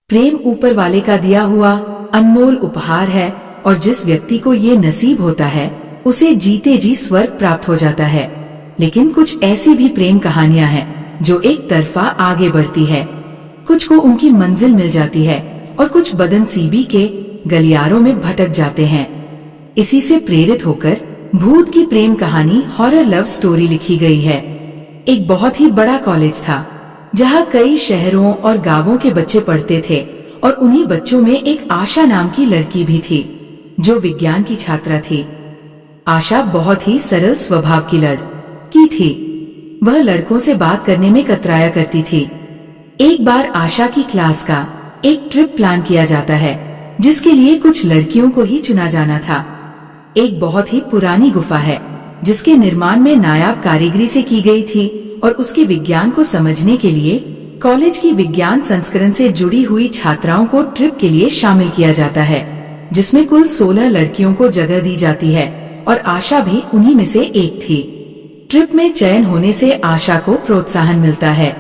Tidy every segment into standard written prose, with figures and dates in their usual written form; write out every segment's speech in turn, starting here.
प्रेम ऊपर वाले का दिया हुआ अनमोल उपहार है और जिस व्यक्ति को ये नसीब होता है उसे जीते जी स्वर्ग प्राप्त हो जाता है। लेकिन कुछ ऐसी भी प्रेम कहानियां हैं जो एक तरफा आगे बढ़ती है। कुछ को उनकी मंजिल मिल जाती है और कुछ बदनसीबी के गलियारों में भटक जाते हैं। इसी से प्रेरित होकर भूत की प्रेम कहानी हॉरर लव स्टोरी लिखी गई है। एक बहुत ही बड़ा कॉलेज था जहां कई शहरों और गांवों के बच्चे पढ़ते थे और उन्हीं बच्चों में एक आशा नाम की लड़की भी थी जो विज्ञान की छात्रा थी। आशा बहुत ही सरल स्वभाव की लड़की थी। वह लड़कों से बात करने में कतराया करती थी। एक बार आशा की क्लास का एक ट्रिप प्लान किया जाता है जिसके लिए कुछ लड़कियों को ही चुना जाना था। एक बहुत ही पुरानी गुफा है जिसके निर्माण में नायाब कारीगरी से की गई थी और उसके विज्ञान को समझने के लिए कॉलेज की विज्ञान संस्करण से जुड़ी हुई छात्राओं को ट्रिप के लिए शामिल किया जाता है, जिसमें कुल 16 लड़कियों को जगह दी जाती है और आशा भी उन्हीं में से एक थी। ट्रिप में चयन होने से आशा को प्रोत्साहन मिलता है।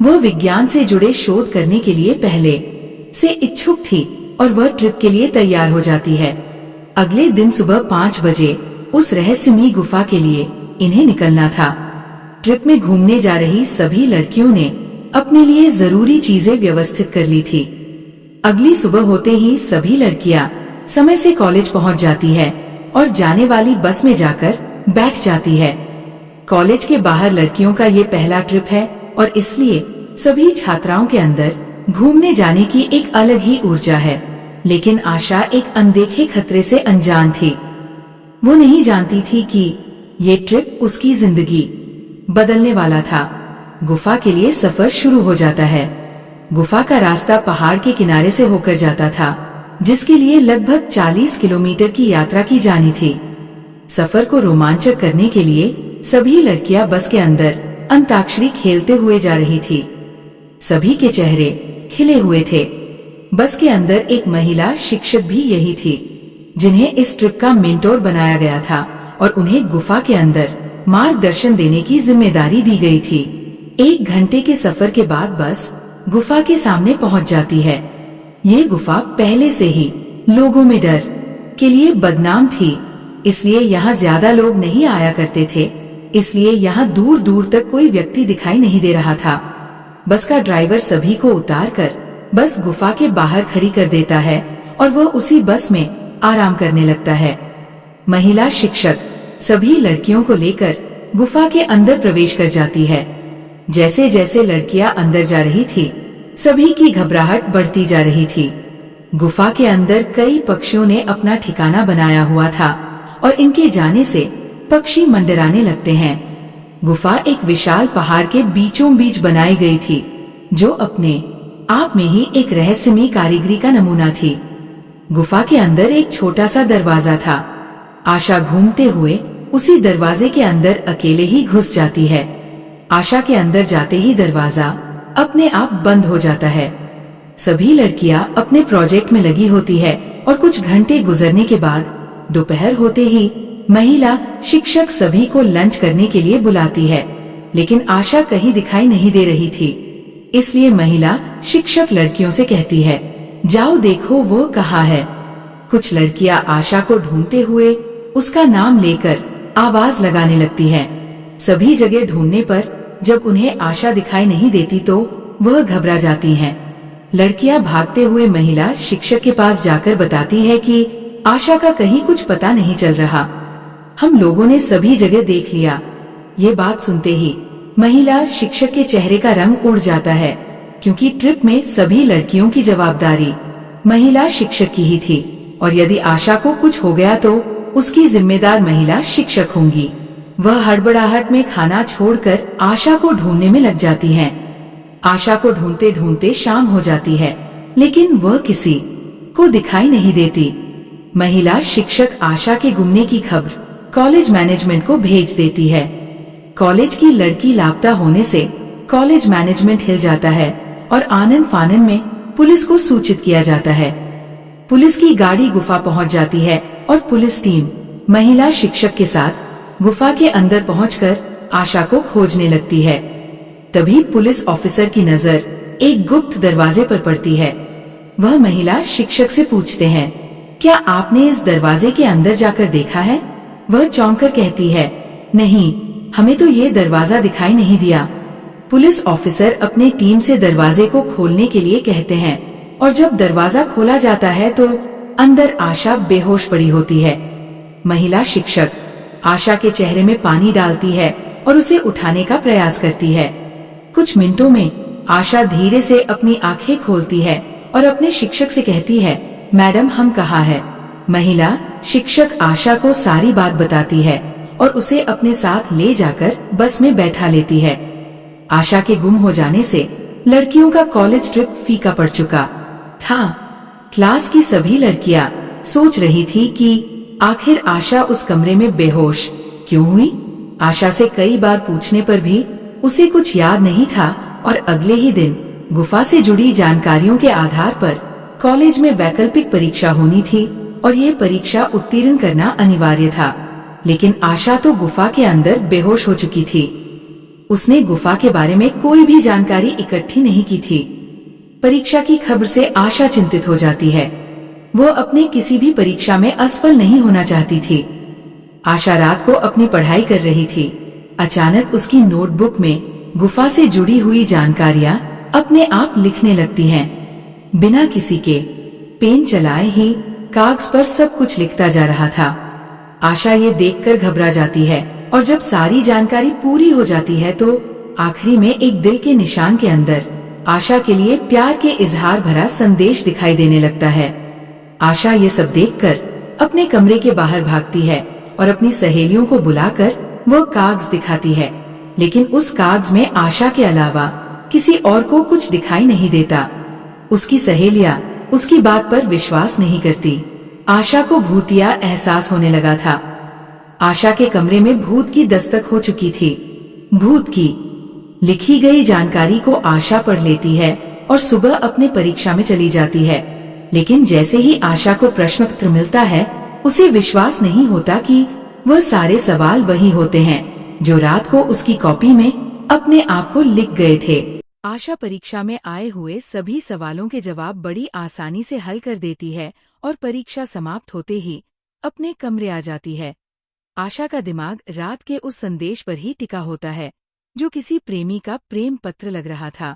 वह विज्ञान से जुड़े शोध करने के लिए पहले से इच्छुक थी और वह ट्रिप के लिए तैयार हो जाती है। अगले दिन सुबह 5 बजे उस रहस्यमयी गुफा के लिए इन्हें निकलना था। ट्रिप में घूमने जा रही सभी लड़कियों ने अपने लिए जरूरी चीजें व्यवस्थित कर ली थी। अगली सुबह होते ही सभी लड़कियां समय से कॉलेज पहुंच जाती है और जाने वाली बस में जाकर बैठ जाती है। कॉलेज के बाहर लड़कियों का ये पहला ट्रिप है और इसलिए सभी छात्राओं के अंदर घूमने जाने की एक अलग ही ऊर्जा है। लेकिन आशा एक अनदेखे खतरे से अनजान थी। वो नहीं जानती थी कि ये ट्रिप उसकी जिंदगी बदलने वाला था। गुफा के लिए सफर शुरू हो जाता है। गुफा का रास्ता पहाड़ के किनारे से होकर जाता था जिसके लिए लगभग 40 किलोमीटर की यात्रा की जानी थी। सफर को रोमांचक करने के लिए सभी लड़कियां बस के अंदर अंताक्षरी खेलते हुए जा रही थी। सभी के चेहरे खिले हुए थे। बस के अंदर एक महिला शिक्षक भी यही थी जिन्हें इस ट्रिप का मेंटोर बनाया गया था और उन्हें गुफा के अंदर मार्गदर्शन देने की जिम्मेदारी दी गई थी। 1 घंटे के सफर के बाद बस गुफा के सामने पहुंच जाती है। ये गुफा पहले से ही लोगों में डर के लिए बदनाम थी, इसलिए यहाँ ज्यादा लोग नहीं आया करते थे। इसलिए यहाँ दूर दूर तक कोई व्यक्ति दिखाई नहीं दे रहा था। बस का ड्राइवर सभी को उतार कर बस गुफा के बाहर खड़ी कर देता है और वह उसी बस में आराम करने लगता है। महिला शिक्षक सभी लड़कियों को लेकर गुफा के अंदर प्रवेश कर जाती है। जैसे जैसे लड़कियां अंदर जा रही थी सभी की घबराहट बढ़ती जा रही थी। गुफा के अंदर कई पक्षियों ने अपना ठिकाना बनाया हुआ था और इनके जाने से पक्षी मंडराने लगते हैं। गुफा एक विशाल पहाड़ के बीचों बीच बनाई गई थी जो अपने आप में ही एक रहस्यमयी कारीगरी का नमूना थी। गुफा के अंदर एक छोटा सा दरवाजा था। आशा घूमते हुए उसी दरवाजे के अंदर अकेले ही घुस जाती है। आशा के अंदर जाते ही दरवाजा अपने आप बंद हो जाता है। सभी लड़कियां अपने प्रोजेक्ट में लगी होती है और कुछ घंटे गुजरने के बाद दोपहर होते ही महिला शिक्षक सभी को लंच करने के लिए बुलाती है, लेकिन आशा कहीं दिखाई नहीं दे रही थी। इसलिए महिला शिक्षक लड़कियों से कहती है, जाओ देखो वो कहाँ है। कुछ लड़कियां आशा को ढूंढते हुए उसका नाम लेकर आवाज लगाने लगती हैं। सभी जगह ढूंढने पर जब उन्हें आशा दिखाई नहीं देती तो वह घबरा जाती हैं। लड़कियां भागते हुए महिला शिक्षक के पास जाकर बताती है कि आशा का कहीं कुछ पता नहीं चल रहा। हम लोगों ने सभी जगह देख लिया। ये बात सुनते ही महिला शिक्षक के चेहरे का रंग उड़ जाता है, क्योंकि ट्रिप में सभी लड़कियों की जवाबदारी महिला शिक्षक की ही थी और यदि आशा को कुछ हो गया तो उसकी जिम्मेदार महिला शिक्षक होंगी। वह हड़बड़ाहट में खाना छोड़कर आशा को ढूंढने में लग जाती हैं। आशा को ढूंढते ढूंढते शाम हो जाती है, लेकिन वह किसी को दिखाई नहीं देती। महिला शिक्षक आशा के गुमने की खबर कॉलेज मैनेजमेंट को भेज देती है। कॉलेज की लड़की लापता होने से कॉलेज मैनेजमेंट हिल जाता है और आनन फानन में पुलिस को सूचित किया जाता है। पुलिस की गाड़ी गुफा पहुंच जाती है और पुलिस टीम महिला शिक्षक के साथ गुफा के अंदर पहुंचकर आशा को खोजने लगती है। तभी पुलिस ऑफिसर की नजर एक गुप्त दरवाजे पर पड़ती है वह महिला शिक्षक से पूछते हैं, क्या आपने इस दरवाजे के अंदर जाकर देखा है? वह चौंक कर कहती है, नहीं, हमें तो ये दरवाजा दिखाई नहीं दिया। पुलिस ऑफिसर अपने टीम से दरवाजे को खोलने के लिए कहते हैं और जब दरवाजा खोला जाता है तो अंदर आशा बेहोश पड़ी होती है। महिला शिक्षक आशा के चेहरे में पानी डालती है और उसे उठाने का प्रयास करती है। कुछ मिनटों में आशा धीरे से अपनी आंखें खोलती है और अपने शिक्षक से कहती है, मैडम हम कहाँ हैं? महिला शिक्षक आशा को सारी बात बताती है और उसे अपने साथ ले जाकर बस में बैठा लेती है। आशा के गुम हो जाने से लड़कियों का कॉलेज ट्रिप फीका पड़ चुका था। क्लास की सभी लड़कियां सोच रही थी कि आखिर आशा उस कमरे में बेहोश क्यों हुई। आशा से कई बार पूछने पर भी उसे कुछ याद नहीं था और अगले ही दिन गुफा से जुड़ी जानकारियों के आधार पर कॉलेज में वैकल्पिक परीक्षा होनी थी और ये परीक्षा उत्तीर्ण करना अनिवार्य था। लेकिन आशा तो गुफा के अंदर बेहोश हो चुकी थी। उसने गुफा के बारे में कोई भी जानकारी इकट्ठी नहीं की थी। परीक्षा की खबर से आशा चिंतित हो जाती है। वो अपने किसी भी परीक्षा में असफल नहीं होना चाहती थी। आशा रात को अपनी पढ़ाई कर रही थी। अचानक उसकी नोटबुक में गुफा से जुड़ी हुई जानकारियां अपने आप लिखने लगती हैं। बिना किसी के पेन चलाए ही कागज पर सब कुछ लिखता जा रहा था। आशा ये देखकर घबरा जाती है और जब सारी जानकारी पूरी हो जाती है तो आखिरी में एक दिल के निशान के अंदर आशा के लिए प्यार के इजहार भरा संदेश दिखाई देने लगता है। आशा ये सब देखकर अपने कमरे के बाहर भागती है और अपनी सहेलियों को बुलाकर वो कागज दिखाती है, लेकिन उस कागज में आशा के अलावा किसी और को कुछ दिखाई नहीं देता। उसकी सहेलियां उसकी बात पर विश्वास नहीं करती। आशा को भूतिया एहसास होने लगा था। आशा के कमरे में भूत की दस्तक हो चुकी थी। भूत की लिखी गई जानकारी को आशा पढ़ लेती है और सुबह अपने परीक्षा में चली जाती है। लेकिन जैसे ही आशा को प्रश्न पत्र मिलता है, उसे विश्वास नहीं होता कि वह सारे सवाल वही होते हैं जो रात को उसकी कॉपी में अपने आप को लिख गए थे। आशा परीक्षा में आए हुए सभी सवालों के जवाब बड़ी आसानी से हल कर देती है और परीक्षा समाप्त होते ही अपने कमरे आ जाती है। आशा का दिमाग रात के उस संदेश पर ही टिका होता है जो किसी प्रेमी का प्रेम पत्र लग रहा था।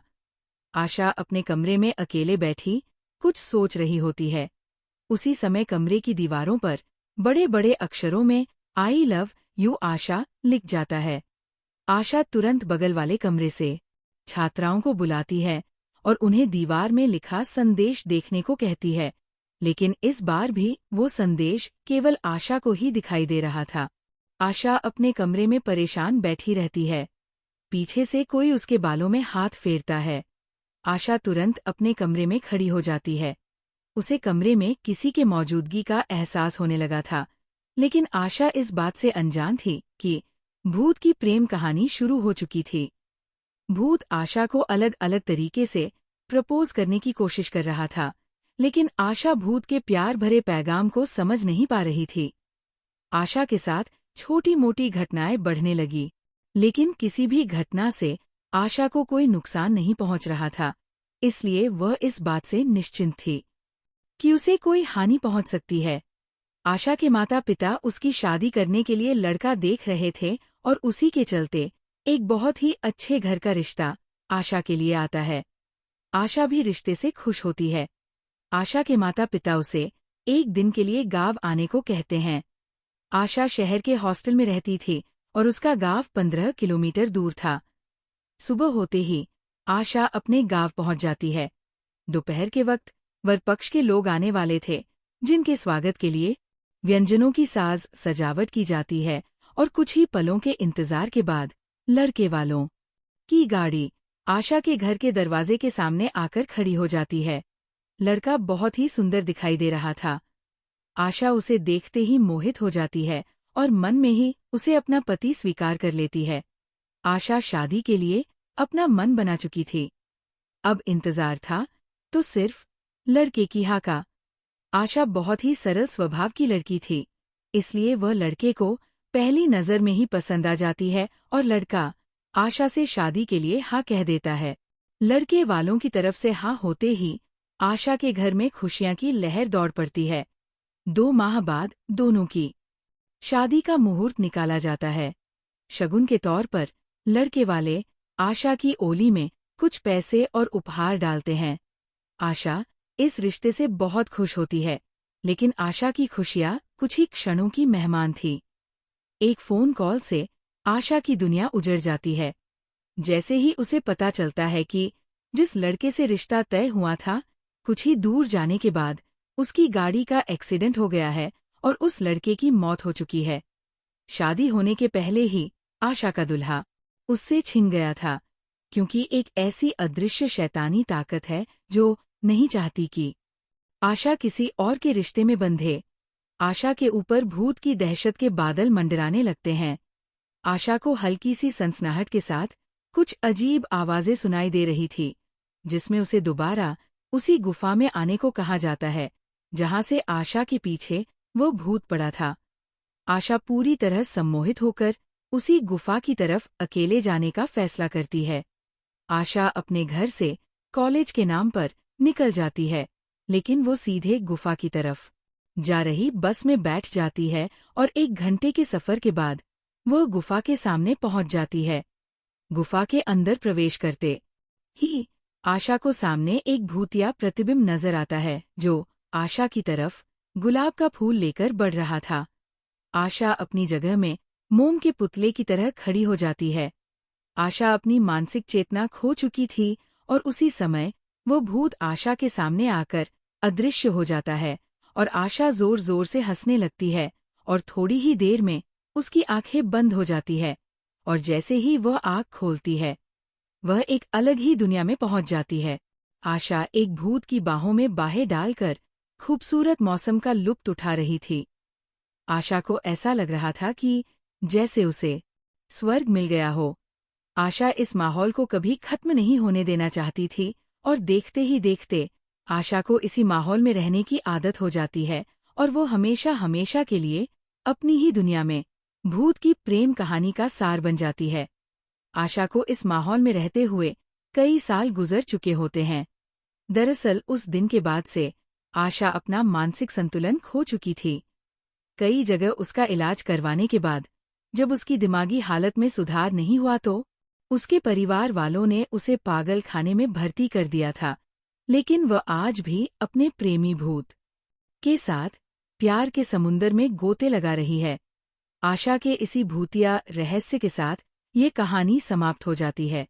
आशा अपने कमरे में अकेले बैठी कुछ सोच रही होती है। उसी समय कमरे की दीवारों पर बड़े बड़े अक्षरों में आई लव यू आशा लिख जाता है। आशा तुरंत बगल वाले कमरे से छात्राओं को बुलाती है और उन्हें दीवार में लिखा संदेश देखने को कहती है, लेकिन इस बार भी वो संदेश केवल आशा को ही दिखाई दे रहा था। आशा अपने कमरे में परेशान बैठी रहती है। पीछे से कोई उसके बालों में हाथ फेरता है। आशा तुरंत अपने कमरे में खड़ी हो जाती है। उसे कमरे में किसी के मौजूदगी का एहसास होने लगा था, लेकिन आशा इस बात से अनजान थी कि भूत की प्रेम कहानी शुरू हो चुकी थी। भूत आशा को अलग अलग तरीके से प्रपोज करने की कोशिश कर रहा था, लेकिन आशा भूत के प्यार भरे पैगाम को समझ नहीं पा रही थी। आशा के साथ छोटी मोटी घटनाएं बढ़ने लगी, लेकिन किसी भी घटना से आशा को कोई नुकसान नहीं पहुंच रहा था, इसलिए वह इस बात से निश्चिंत थी कि उसे कोई हानि पहुंच सकती है। आशा के माता पिता उसकी शादी करने के लिए लड़का देख रहे थे और उसी के चलते एक बहुत ही अच्छे घर का रिश्ता आशा के लिए आता है। आशा भी रिश्ते से खुश होती है। आशा के माता पिता उसे एक दिन के लिए गांव आने को कहते हैं। आशा शहर के हॉस्टल में रहती थी और उसका गांव 15 किलोमीटर दूर था। सुबह होते ही आशा अपने गांव पहुंच जाती है। दोपहर के वक्त वर पक्ष के लोग आने वाले थे, जिनके स्वागत के लिए व्यंजनों की साज सजावट की जाती है और कुछ ही पलों के इंतजार के बाद लड़के वालों की गाड़ी आशा के घर के दरवाजे के सामने आकर खड़ी हो जाती है। लड़का बहुत ही सुंदर दिखाई दे रहा था। आशा उसे देखते ही मोहित हो जाती है और मन में ही उसे अपना पति स्वीकार कर लेती है। आशा शादी के लिए अपना मन बना चुकी थी। अब इंतजार था तो सिर्फ लड़के की हाँ का। आशा बहुत ही सरल स्वभाव की लड़की थी, इसलिए वह लड़के को पहली नजर में ही पसंद आ जाती है और लड़का आशा से शादी के लिए हाँ कह देता है। लड़के वालों की तरफ से हाँ होते ही आशा के घर में खुशियां की लहर दौड़ पड़ती है। 2 माह बाद दोनों की शादी का मुहूर्त निकाला जाता है। शगुन के तौर पर लड़के वाले आशा की ओली में कुछ पैसे और उपहार डालते हैं। आशा इस रिश्ते से बहुत खुश होती है, लेकिन आशा की खुशियां कुछ ही क्षणों की मेहमान थी। एक फोन कॉल से आशा की दुनिया उजड़ जाती है। जैसे ही उसे पता चलता है कि जिस लड़के से रिश्ता तय हुआ था, कुछ ही दूर जाने के बाद उसकी गाड़ी का एक्सीडेंट हो गया है और उस लड़के की मौत हो चुकी है। शादी होने के पहले ही आशा का दुल्हा उससे छिन गया था, क्योंकि एक ऐसी अदृश्य शैतानी ताकत है जो नहीं चाहती कि आशा किसी और के रिश्ते में बंधे। आशा के ऊपर भूत की दहशत के बादल मंडराने लगते हैं। आशा को हल्की सी सनसनाहट के साथ कुछ अजीब आवाजें सुनाई दे रही थी, जिसमें उसे दोबारा उसी गुफा में आने को कहा जाता है जहां से आशा के पीछे वो भूत पड़ा था। आशा पूरी तरह सम्मोहित होकर उसी गुफा की तरफ अकेले जाने का फैसला करती है। आशा अपने घर से कॉलेज के नाम पर निकल जाती है, लेकिन वो सीधे गुफा की तरफ जा रही बस में बैठ जाती है और 1 घंटे के सफर के बाद वो गुफा के सामने पहुंच जाती है। गुफा के अंदर प्रवेश करते ही आशा को सामने एक भूतिया प्रतिबिंब नजर आता है, जो आशा की तरफ गुलाब का फूल लेकर बढ़ रहा था। आशा अपनी जगह में मोम के पुतले की तरह खड़ी हो जाती है। आशा अपनी मानसिक चेतना खो चुकी थी और उसी समय वो भूत आशा के सामने आकर अदृश्य हो जाता है और आशा जोर जोर से हंसने लगती है और थोड़ी ही देर में उसकी आंखें बंद हो जाती है और जैसे ही वह आंख खोलती है, वह एक अलग ही दुनिया में पहुंच जाती है। आशा एक भूत की बाहों में बाहें डालकर खूबसूरत मौसम का लुत्फ उठा रही थी। आशा को ऐसा लग रहा था कि जैसे उसे स्वर्ग मिल गया हो। आशा इस माहौल को कभी खत्म नहीं होने देना चाहती थी और देखते ही देखते आशा को इसी माहौल में रहने की आदत हो जाती है और वो हमेशा हमेशा के लिए अपनी ही दुनिया में भूत की प्रेम कहानी का सार बन जाती है। आशा को इस माहौल में रहते हुए कई साल गुजर चुके होते हैं। दरअसल उस दिन के बाद से आशा अपना मानसिक संतुलन खो चुकी थी। कई जगह उसका इलाज करवाने के बाद जब उसकी दिमागी हालत में सुधार नहीं हुआ तो उसके परिवार वालों ने उसे पागल खाने में भर्ती कर दिया था, लेकिन वह आज भी अपने प्रेमी भूत के साथ प्यार के समुंदर में गोते लगा रही है। आशा के इसी भूतिया रहस्य के साथ ये कहानी समाप्त हो जाती है।